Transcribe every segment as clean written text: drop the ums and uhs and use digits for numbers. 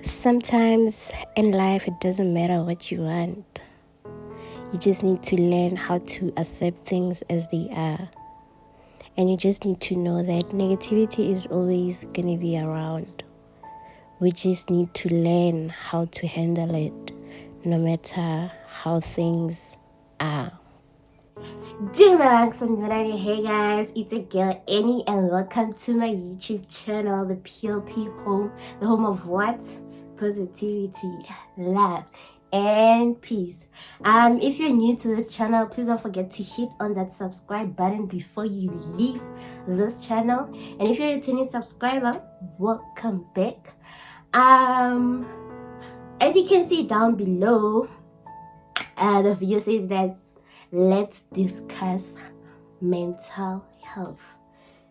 Sometimes in life, it doesn't matter what you want. You just need to learn how to accept things as they are. And you just need to know that negativity is always going to be around. We just need to learn how to handle it, no matter how things are. Hey guys, it's a girl Annie and welcome to my YouTube channel, the PLP home, the home of what? Positivity, love, and peace. If you're new to this channel, please don't forget to hit on that subscribe button before you leave this channel. And if you're a returning subscriber, welcome back. As you can see down below, the video says that let's discuss mental health.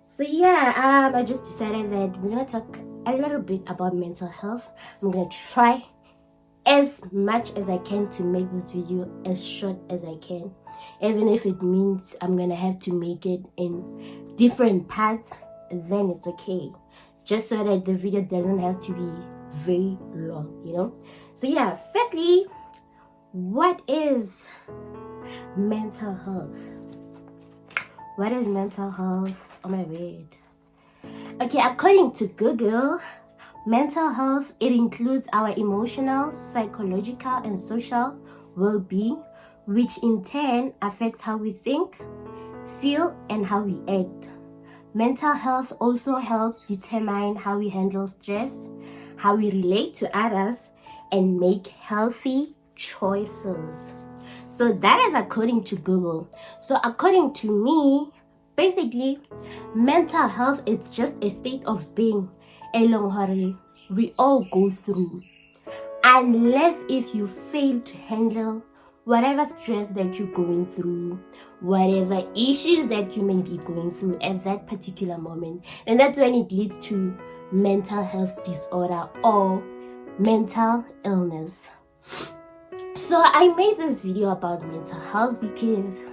So yeah, I just decided that we're gonna talk a little bit about mental health. I'm gonna try as much as I can to make this video as short as I can, even if it means I'm gonna have to make it in different parts. Then it's okay, just so that the video doesn't have to be very long, you know. So yeah, firstly, what is mental health? What is mental health? Oh my word. Okay, according to Google, mental health, it includes our emotional, psychological, and social well-being, which in turn affects how we think, feel, and how we act. Mental health also helps determine how we handle stress, how we relate to others, and make healthy choices. So that is according to Google. So according to me, basically, mental health is just a state of being we all go through. Unless if you fail to handle whatever stress that you're going through, whatever issues that you may be going through at that particular moment, and that's when it leads to mental health disorder or mental illness. So I made this video about mental health because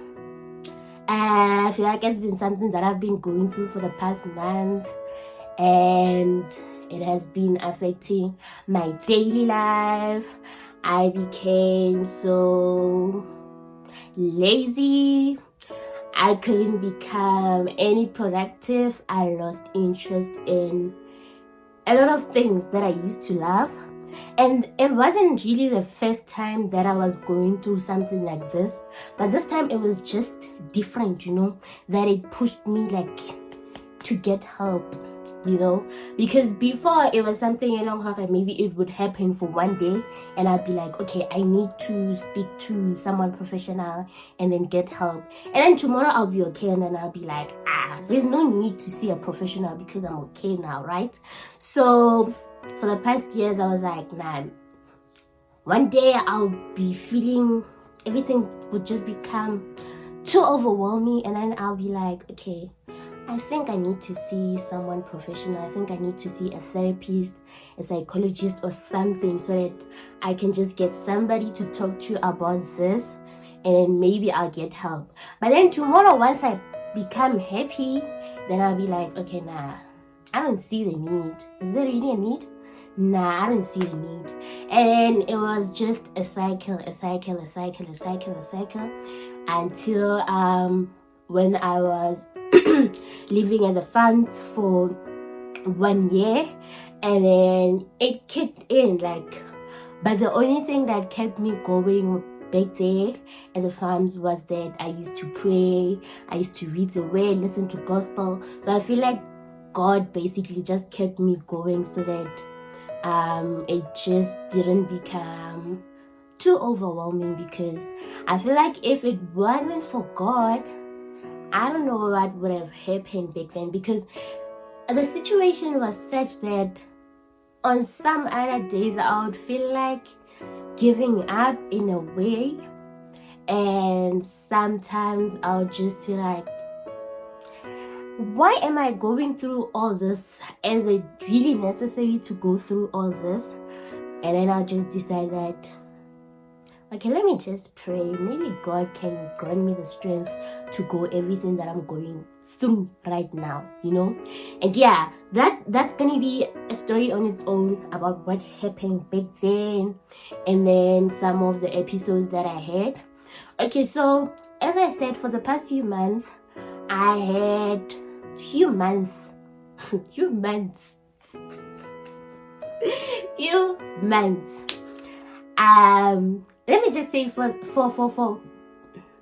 I feel like it's been something that I've been going through for the past month, and it has been affecting my daily life. I became so lazy. I couldn't become any productive. I lost interest in a lot of things that I used to love. And it wasn't really the first time that I was going through something like this, but this time it was just different, you know, that it pushed me like to get help, you know, because before it was something along how maybe it would happen for one day and I'd be like, okay, I need to speak to someone professional and then get help, and then tomorrow I'll be okay, and then I'll be like, there's no need to see a professional because I'm okay now, right? So for the past years, I was like, nah, one day I'll be feeling everything would just become too overwhelming, and then I'll be like, okay, I think I need to see someone professional. I think I need to see a therapist, a psychologist or something, so that I can just get somebody to talk to about this, and then maybe I'll get help. But then tomorrow, once I become happy, then I'll be like, okay, nah, I don't see the need. Is there really a need? Nah, I don't see the need. And it was just a cycle until when I was living at the farms for 1 year, and then it kicked in, like, but the only thing that kept me going back there at the farms was that I used to pray, I used to read the word, listen to gospel. So I feel like God basically just kept me going so that it just didn't become too overwhelming, because I feel like if it wasn't for God, I don't know what would have happened back then, because the situation was such that on some other days I would feel like giving up in a way, and sometimes I would just feel like, why am I going through all this? Is it really necessary to go through all this? And then I'll just decide that, okay, let me just pray. Maybe God can grant me the strength to go everything that I'm going through right now, you know. And yeah, that's gonna be a story on its own about what happened back then, and then some of the episodes that I had. Okay, so as I said, for the past few months, I had few months few months few months let me just say for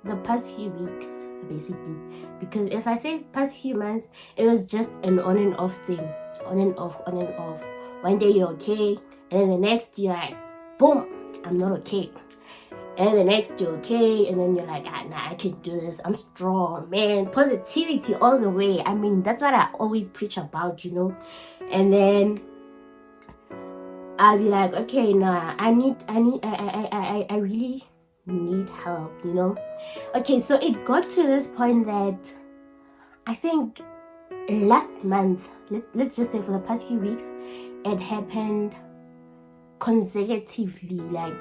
the past few weeks, basically, because if I say past few months, it was just an on and off thing, on and off, on and off. One day you're okay, and then the next you're like, boom, I'm not okay. And then the next you're okay, and then you're like, nah, I can do this, I'm strong, man. Positivity all the way. I mean, that's what I always preach about, you know. And then I'll be like, okay, nah, I really need help, you know. Okay, so it got to this point that I think last month, let's just say for the past few weeks, it happened consecutively, like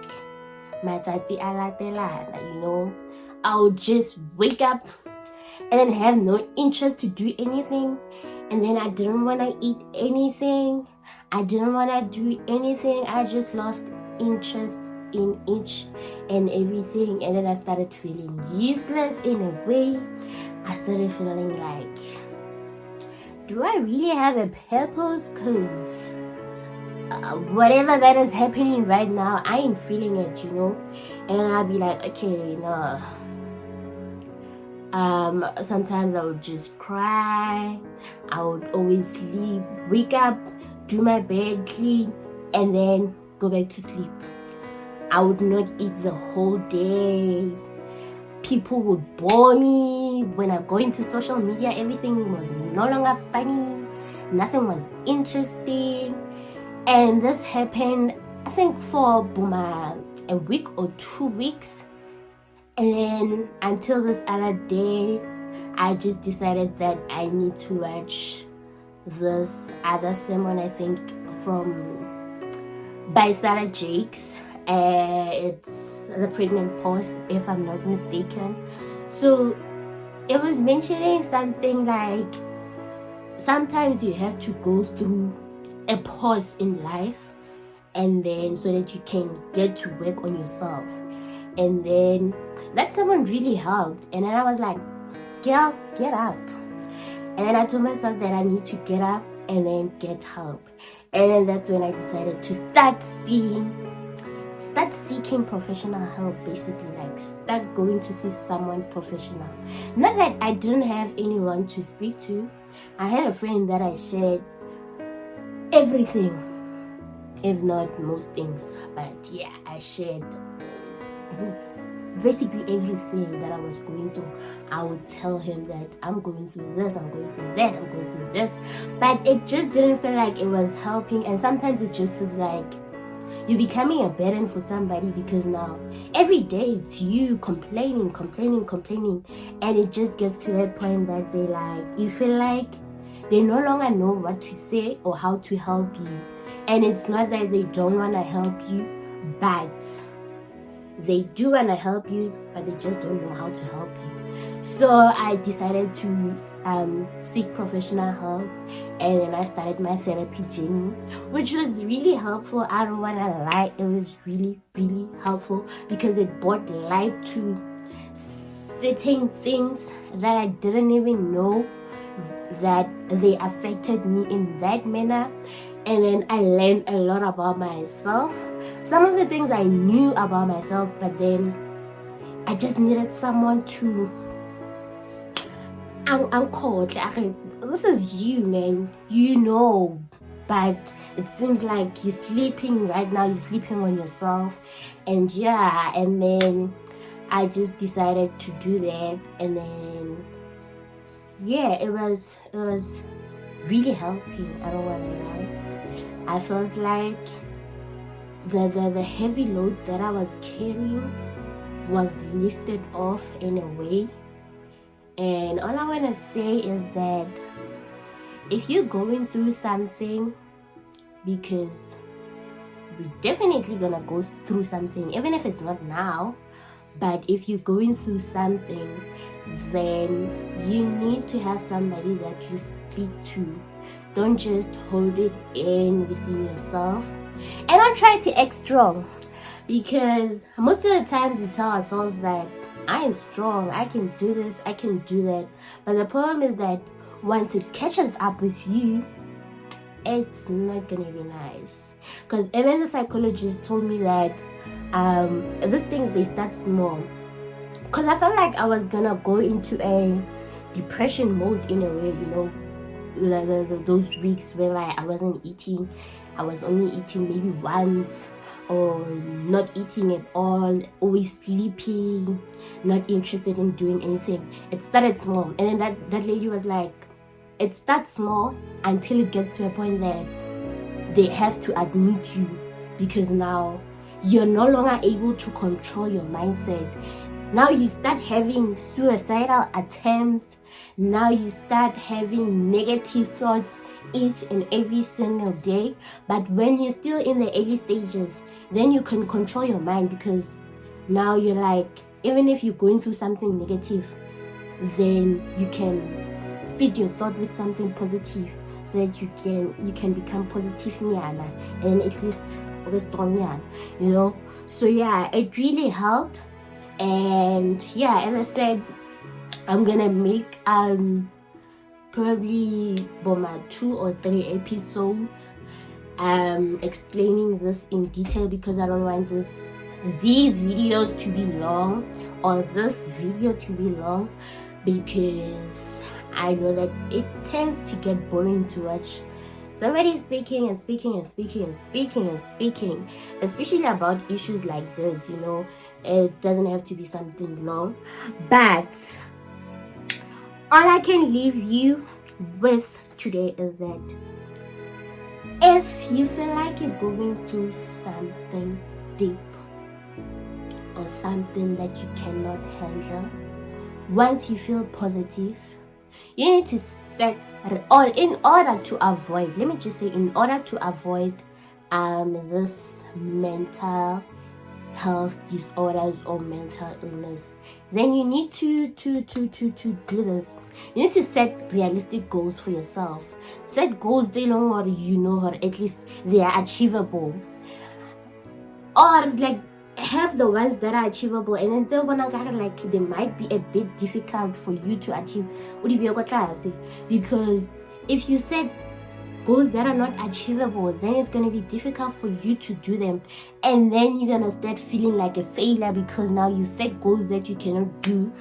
matsatsi a latelana, you know. I would just wake up and then have no interest to do anything, and then I didn't want to eat anything, I didn't want to do anything, I just lost interest in each and everything. And then I started feeling useless in a way. I started feeling like, do I really have a purpose? Because whatever that is happening right now, I ain't feeling it, you know. And I'll be like, okay, no. Sometimes I would just cry, I would always sleep, wake up, do my bed, clean, and then go back to sleep. I would not eat the whole day. People would bore me. When I go into social media, everything was no longer funny, nothing was interesting. And this happened, I think, for a week or 2 weeks. And then until this other day, I just decided that I need to watch this other sermon, I think, by Sarah Jakes. It's the pregnant pause, if I'm not mistaken. So it was mentioning something like, sometimes you have to go through a pause in life, and then so that you can get to work on yourself. And then that someone really helped, and then I was like, girl, get up. And then I told myself that I need to get up and then get help. And then that's when I decided to start seeking professional help, basically, like start going to see someone professional. Not that I didn't have anyone to speak to. I had a friend that I shared everything, if not most things, but yeah, I shared basically everything that I was going through. I would tell him that I'm going through this, I'm going through that, I'm going through this, but it just didn't feel like it was helping. And sometimes it just feels like you're becoming a burden for somebody, because now every day it's you complaining, and it just gets to that point that you feel like they no longer know what to say or how to help you. And it's not that they don't want to help you, but they do want to help you, but they just don't know how to help you. So I decided to seek professional help, and then I started my therapy journey, which was really helpful. I don't want to lie, it was really, really helpful, because it brought light to certain things that I didn't even know that they affected me in that manner. And then I learned a lot about myself. Some of the things I knew about myself, but then I just needed someone to this is you, man, you know, but it seems like you're sleeping right now, you're sleeping on yourself. And yeah, and then I just decided to do that, and then yeah, it was really helping. I don't want to lie. I felt like the heavy load that I was carrying was lifted off in a way. And all I want to say is that if you're going through something, because we're definitely gonna go through something, even if it's not now, But if you're going through something, then you need to have somebody that you speak to. Don't just hold it in within yourself. And don't try to act strong, because most of the times we tell ourselves that I am strong, I can do this, I can do that. But the problem is that once it catches up with you, it's not gonna be nice. Because even the psychologist told me that these things, they start small. Because I felt like I was gonna go into a depression mode in a way, you know, those weeks where like I wasn't eating. I was only eating maybe once, or not eating at all, always sleeping, not interested in doing anything. It started small, and then that lady was like, it starts small until it gets to a point that they have to admit you, because now you're no longer able to control your mindset. Now you start having suicidal attempts. Now you start having negative thoughts each and every single day. But when you're still in the early stages, then you can control your mind, because now you're like, even if you're going through something negative, then you can feed your thought with something positive, so that you can become positive nyana, and at least always strong nyana, you know. So yeah, it really helped. And yeah, as I said, I'm gonna make probably about 2 or 3 episodes explaining this in detail, because I don't want these videos to be long, or this video to be long, because I know that it tends to get boring to watch somebody speaking and speaking and speaking and speaking and speaking, especially about issues like this, you know. It doesn't have to be something long. But all I can leave you with today is that if you feel like you're going through something deep, or something that you cannot handle, once you feel positive, you need to set, or in order to avoid, let me just say, in order to avoid this mental health disorders or mental illness, then you need to do this. You need to set realistic goals for yourself. Set goals they long, or you know, or at least they are achievable, or like have the ones that are achievable, and then tell like they might be a bit difficult for you to achieve, because if you set goals that are not achievable, then it's going to be difficult for you to do them, and then you're going to start feeling like a failure, because now you set goals that you cannot do,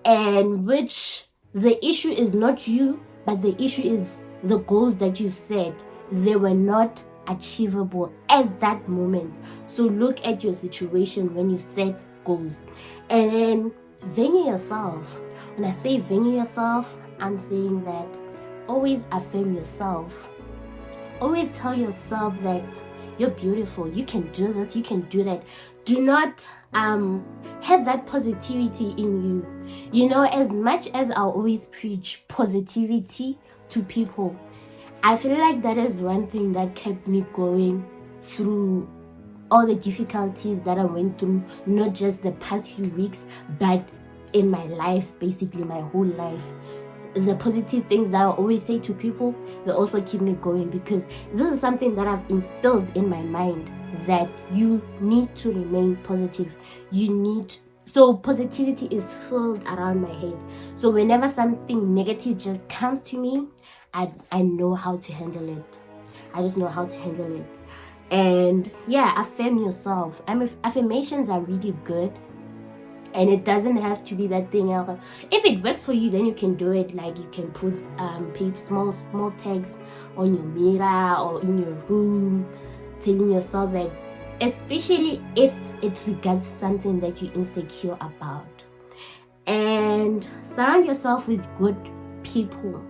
and which the issue is not you, but the issue is the goals that you've set. They were not achievable at that moment. So look at your situation when you set goals, and then venue yourself. When I say venue yourself, I'm saying that always affirm yourself. Always tell yourself that you're beautiful, you can do this, you can do that. Do not have that positivity in you. You know, as much as I always preach positivity to people, I feel like that is one thing that kept me going through all the difficulties that I went through, not just the past few weeks, but in my life, basically my whole life. The positive things that I always say to people, they also keep me going, because this is something that I've instilled in my mind, that you need to remain positive. So positivity is filled around my head. So whenever something negative just comes to me, I know how to handle it. I just know how to handle it. And yeah, affirm yourself. Affirmations are really good. And it doesn't have to be that thing. If it works for you, then you can do it. Like you can put small tags on your mirror or in your room, telling yourself that, especially if it regards something that you're insecure about. And surround yourself with good people,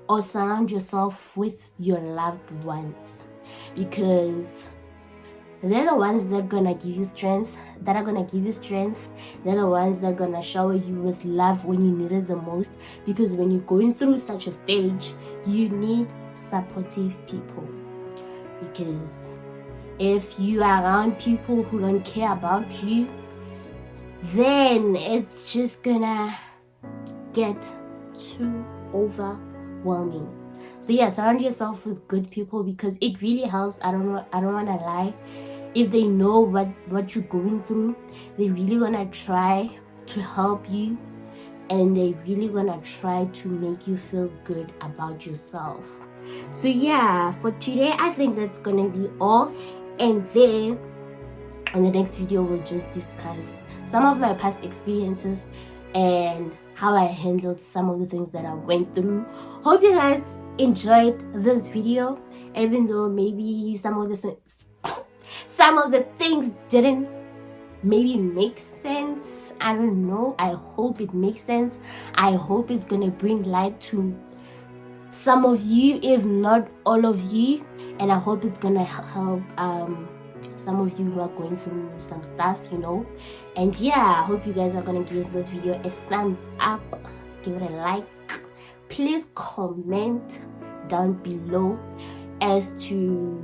or surround yourself with your loved ones, because they're the ones that are gonna give you strength. They're the ones that are gonna shower you with love when you need it the most. Because when you're going through such a stage, you need supportive people. Because if you are around people who don't care about you, then it's just gonna get too overwhelming. So yeah, surround yourself with good people, because it really helps. I don't want to lie. If they know what you're going through, they really gonna try to help you, and they really gonna try to make you feel good about yourself. So yeah, for today I think that's gonna be all, and then in the next video we'll just discuss some of my past experiences and how I handled some of the things that I went through. Hope you guys enjoyed this video, even though maybe some of the things didn't maybe make sense. I don't know. I hope it makes sense. I hope it's gonna bring light to some of you, if not all of you, and I hope it's gonna help some of you who are going through some stuff, and yeah, I hope you guys are gonna give this video a thumbs up, give it a like. Please comment down below as to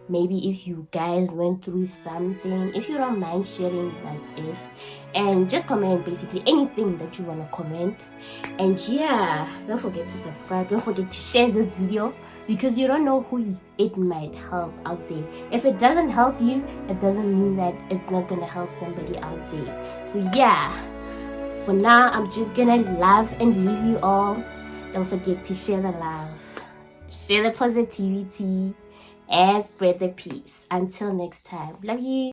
maybe if you guys went through something. If you don't mind sharing, that's it. And just comment basically anything that you want to comment. And yeah, don't forget to subscribe. Don't forget to share this video, because you don't know who it might help out there. If it doesn't help you, it doesn't mean that it's not gonna help somebody out there. So yeah, for now I'm just gonna love and leave you all. Don't forget to share the love, share the positivity, and spread the peace. Until next time, love you.